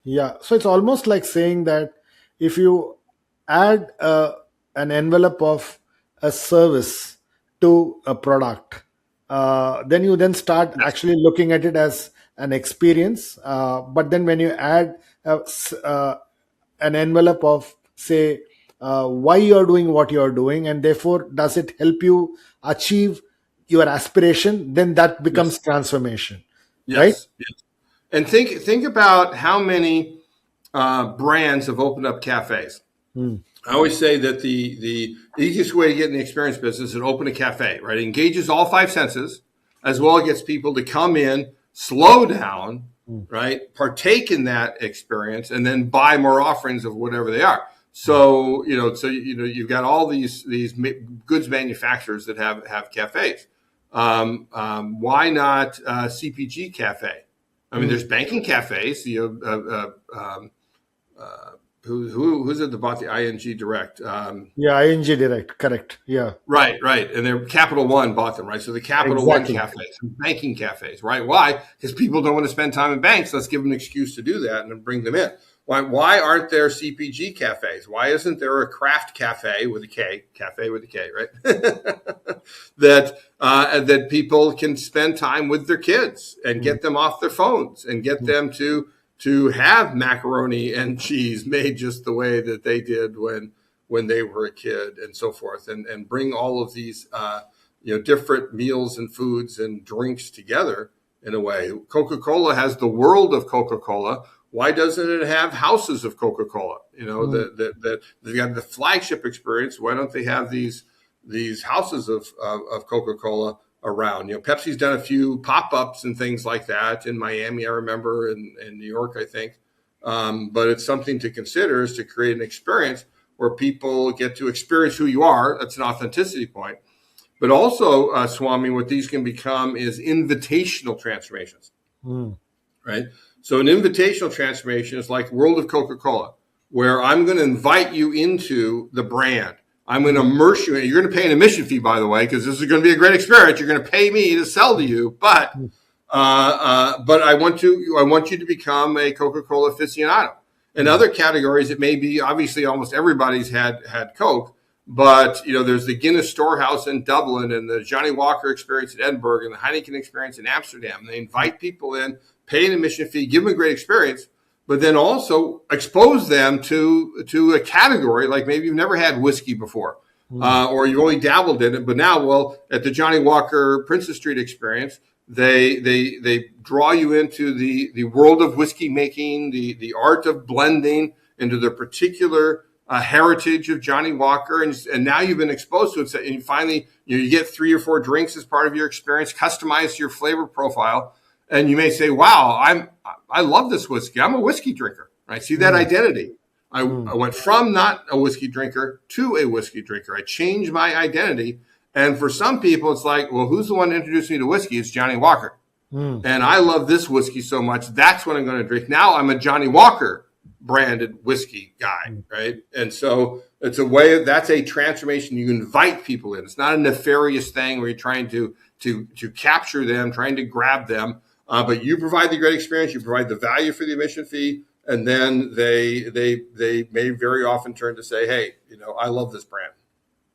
Yeah, so it's almost like saying that if you add an envelope of a service to a product, then you then start Yes. actually looking at it as an experience. But then when you add an envelope of, say, why you are doing what you are doing, and therefore does it help you achieve your aspiration, then that becomes Yes. transformation, right? Yes. Yes. And think about how many brands have opened up cafes. Mm, I always say that the easiest way to get in the experience business is to open a cafe, right? It engages all five senses, as well as gets people to come in, slow down, mm, right? Partake in that experience, and then buy more offerings of whatever they are. mm. So you've got all these goods manufacturers that have cafes. Why not CPG cafe? I mean, Mm. there's banking cafes. Who's it that bought the ING Direct? Yeah, ING Direct, correct. Yeah, Right. And they're Capital One bought them, right? So the Capital One exactly. cafes, banking cafes, right? Why? Because people don't want to spend time in banks. Let's give them an excuse to do that and then bring them in. Why aren't there CPG cafes? Why isn't there a craft cafe with a K, right? That people can spend time with their kids and Mm, get them off their phones and get mm, them to have macaroni and cheese made just the way that they did when they were a kid and so forth, and bring all of these different meals and foods and drinks together in a way. Coca-Cola has the world of Coca-Cola. Why doesn't it have houses of Coca-Cola? mm. That they've got the flagship experience. Why don't they have these houses of Coca-Cola around? Pepsi's done a few pop-ups and things like that in Miami, I remember, in New York, I think. But it's something to consider, is to create an experience where people get to experience who you are. That's an authenticity point. But also, Swami, what these can become is invitational transformations, Mm, right? So an invitational transformation is like World of Coca-Cola, where I'm going to invite you into the brand. I'm going to mm, immerse you. You're going to pay an admission fee, by the way, because this is going to be a great experience. You're going to pay me to sell to you, mm, but I want you to become a Coca-Cola aficionado. In mm, other categories, it may be obviously almost everybody's had Coke, but there's the Guinness Storehouse in Dublin and the Johnny Walker experience in Edinburgh and the Heineken experience in Amsterdam. They invite people in, pay an admission fee, give them a great experience, but then also expose them to a category, like maybe you've never had whiskey before, mm, or you've only dabbled in it, but now, well, at the Johnny Walker Princess Street experience, they draw you into the world of whiskey making, the art of blending, into the particular heritage of Johnny Walker, and now you've been exposed to it. And you finally you get 3 or 4 drinks as part of your experience, customized to your flavor profile, and you may say, "Wow, I love this whiskey. I'm a whiskey drinker." I see that mm, identity. mm, I went from not a whiskey drinker to a whiskey drinker. I changed my identity. And for some people, it's like, well, who's the one that introduced me to whiskey? It's Johnny Walker. mm, And I love this whiskey so much. That's what I'm going to drink. Now I'm a Johnny Walker branded whiskey guy, mm. right? And so it's a way, that's a transformation. You invite people in. It's not a nefarious thing where you're trying to capture them, trying to grab them. But you provide the great experience, you provide the value for the admission fee, and then they may very often turn to say, hey, I love this brand.